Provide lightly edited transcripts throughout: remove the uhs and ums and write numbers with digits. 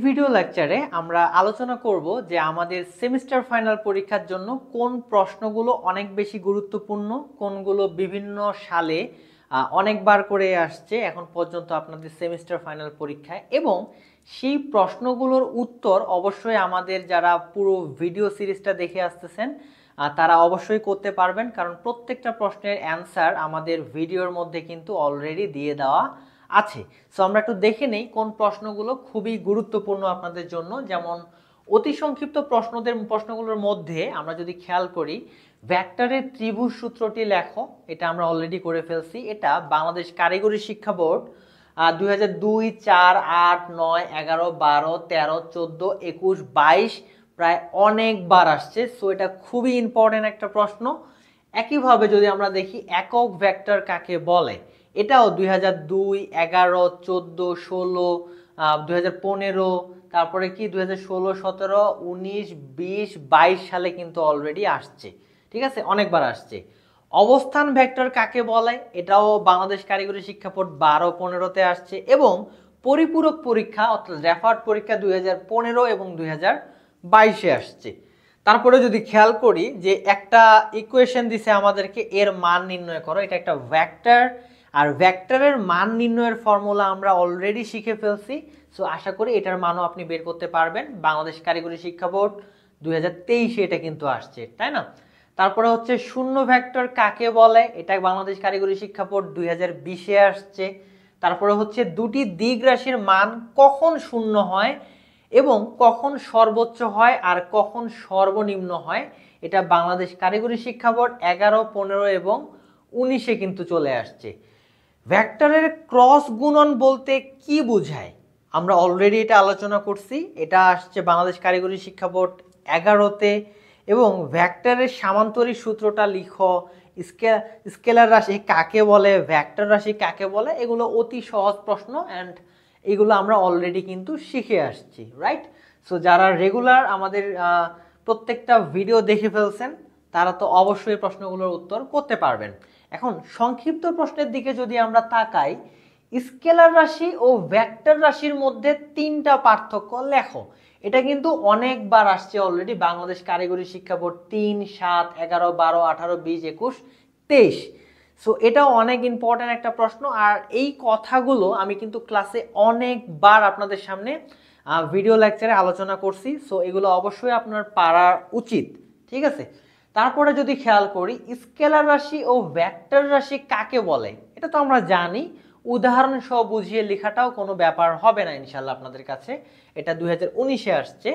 Video লেকচারে আমরা আলোচনা করব যে আমাদের সেমিস্টার ফাইনাল পরীক্ষার জন্য কোন প্রশ্নগুলো অনেক বেশি গুরুত্বপূর্ণ, কোনগুলো বিভিন্ন সালে অনেকবার করে আসছে এখন পর্যন্ত আপনাদের সেমিস্টার ফাইনাল পরীক্ষায়, এবং সেই প্রশ্নগুলোর উত্তর অবশ্যই আমাদের যারা পুরো ভিডিও সিরিজটা দেখে আসতেছেন তারা অবশ্যই করতে পারবেন, কারণ প্রত্যেকটা প্রশ্নের অ্যান্সার আমাদের ভিডিওর মধ্যে কিন্তু অলরেডি দিয়ে দেওয়া আছে। সো আমরা একটু দেখে নেই কোন প্রশ্নগুলো খুবই গুরুত্বপূর্ণ আপনাদের জন্য। যেমন অতি সংক্ষিপ্ত প্রশ্নগুলোর মধ্যে আমরা যদি খেয়াল করি, ভেক্টরের ত্রিভুজ সূত্রটি লেখো, এটা আমরা অলরেডি করে ফেলছি। এটা বাংলাদেশ কারিগরি শিক্ষা বোর্ড 2002, 4, 8, 9, 11, 12, 13, 14, 21, 22 প্রায় অনেকবার আসছে। সো এটা খুবই ইম্পর্টেন্ট একটা প্রশ্ন। একইভাবে যদি আমরা দেখি একক ভেক্টর কাকে বলে, এটাও 2002, 11, 14, 16, 2015, তারপরে কি 2016, 17, 19, 20, 22 সালে কিন্তু অলরেডি আসছে। ঠিক আছে, অনেকবার আসছে। অবস্থান ভেক্টর কাকে বলে, এটাও বাংলাদেশ কারিগরি শিক্ষা বোর্ড 12, 15-তে আসছে, এবং পরিপূরক পরীক্ষা অর্থাৎ রেফার্ড পরীক্ষা 2015 এবং 2022-এ আসছে। তারপরে যদি খেয়াল করি যে একটা ইকুয়েশন দিছে আমাদেরকে, এর মান নির্ণয় করো, এটা একটা ভেক্টর, আর ভেক্টরের মান নির্ণয়ের ফর্মুলা আমরা অলরেডি শিখে ফেলছি। সো আশা করি এটার মানও আপনি বের করতে পারবেন। বাংলাদেশ কারিগরি শিক্ষা বোর্ড 2023-এ এটা কিন্তু আসছে, তাই না? তারপরে হচ্ছে শূন্য ভেক্টর কাকে বলে, এটা বাংলাদেশ কারিগরি শিক্ষা বোর্ড 2020-এ আসছে। তারপরে হচ্ছে দুটি দিক রাশির মান কখন শূন্য হয় এবং কখন সর্বোচ্চ হয় আর কখন সর্বনিম্ন হয়, এটা বাংলাদেশ কারিগরি শিক্ষা বোর্ড 11, 15 এবং 19-এ কিন্তু চলে আসছে। ভেক্টরের ক্রস গুণন বলতে কি বোঝায়, আমরা অলরেডি এটা আলোচনা করছি, এটা আসছে বাংলাদেশ কারিগরি শিক্ষা বোর্ড 11-তে। এবং ভেক্টরের সামান্তরিক সূত্রটা লিখো, স্কেলার রাশি কাকে বলে, ভেক্টর রাশি কাকে বলে, এগুলো অতি সহজ প্রশ্ন, অ্যান্ড এগুলো আমরা অলরেডি কিন্তু শিখে আসছি, রাইট? সো যারা রেগুলার আমাদের প্রত্যেকটা ভিডিও দেখে ফেলছেন তারা তো অবশ্যই প্রশ্নগুলোর উত্তর করতে পারবেন। এখন সংক্ষিপ্ত প্রশ্নের দিকে যদি আমরা তাকাই, স্কেলার রাশি ও ভেক্টর রাশির মধ্যে তিনটা পার্থক্য লেখো, এটা কিন্তু অনেকবার আসছে অলরেডি বাংলাদেশ কারিগরি শিক্ষা বোর্ড 3, 7, 11, 12, 18, 20, 21, 23। সো এটাও অনেক ইম্পর্টেন্ট একটা প্রশ্ন, আর এই কথাগুলো আমি কিন্তু ক্লাসে অনেকবার আপনাদের সামনে ভিডিও লেকচারে আলোচনা করছি। সো এগুলো অবশ্যই আপনার পারা উচিত, ঠিক আছে? তারপরে যদি খেয়াল করি, স্কেলার রাশি ও ভেক্টর রাশি কাকে বলে, এটা তো আমরা জানি, উদাহরণ সহ বুঝিয়ে লেখাটাও কোনো ব্যাপার হবে না ইনশাল্লাহ আপনাদের কাছে, এটা 2019-এ আসছে।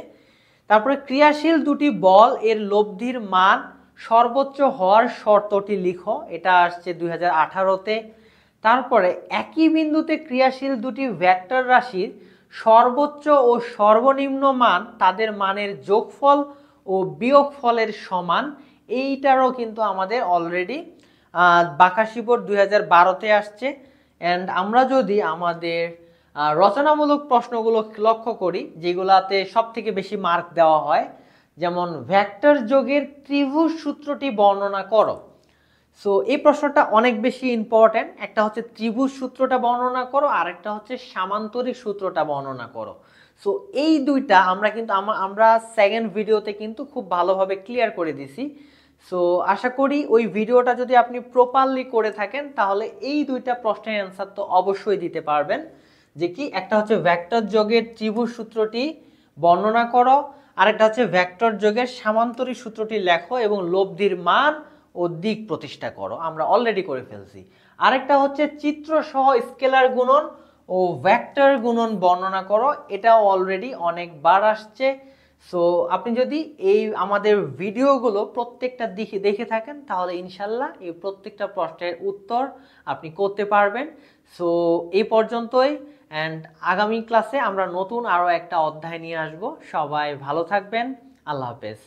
তারপরে ক্রিয়াশীল দুটি বল এর লব্ধির মান সর্বোচ্চ হওয়ার শর্তটি লিখো, এটা আসছে 2018-তে। তারপরে একই বিন্দুতে ক্রিয়াশীল দুটি ভেক্টর রাশির সর্বোচ্চ ও সর্বনিম্ন মান তাদের মানের যোগফল ও বিয়োগফলের সমান, এইটারও কিন্তু আমাদের অলরেডি বাকাশি বোর্ড 2012-তে আসছে। অ্যান্ড আমরা যদি আমাদের রচনামূলক প্রশ্নগুলো লক্ষ্য করি, যেগুলাতে সব থেকে বেশি মার্ক দেওয়া হয়, যেমন ভেক্টর যোগের ত্রিভুজ সূত্রটি বর্ণনা করো। সো এই প্রশ্নটা অনেক বেশি ইম্পর্টেন্ট। একটা হচ্ছে ত্রিভুজ সূত্রটা বর্ণনা করো, আর একটা হচ্ছে সামান্তরিক সূত্রটা বর্ণনা করো। সো এই দুইটা আমরা কিন্তু আমরা সেকেন্ড ভিডিওতে কিন্তু খুব ভালোভাবে ক্লিয়ার করে দিছি। সো আশা করি ওই ভিডিওটা যদি আপনি প্রপারলি করে থাকেন তাহলে এই দুইটা প্রশ্নের অ্যান্সার তো অবশ্যই দিতে পারবেন। যে কি, একটা হচ্ছে ভেক্টর যোগের ত্রিভুজ সূত্রটি বর্ণনা করো, আরেকটা হচ্ছে ভেক্টর যোগের সামান্তরিক সূত্রটি লেখো এবং লব্ধির মান ও দিক প্রতিষ্ঠা করো, আমরা অলরেডি করে ফেলছি। আরেকটা হচ্ছে চিত্র সহ স্কেলার গুণন ও ভেক্টর গুণন বর্ণনা করো, এটাও অলরেডি অনেকবার আসছে। সো আপনি যদি এই আমাদের ভিডিওগুলো প্রত্যেকটা দিকে দেখে থাকেন তাহলে ইনশাল্লাহ এই প্রত্যেকটা প্রশ্নের উত্তর আপনি করতে পারবেন। সো এই পর্যন্তই, অ্যান্ড আগামী ক্লাসে আমরা নতুন আরও একটা অধ্যায় নিয়ে আসব। সবাই ভালো থাকবেন, আল্লাহ হাফেজ।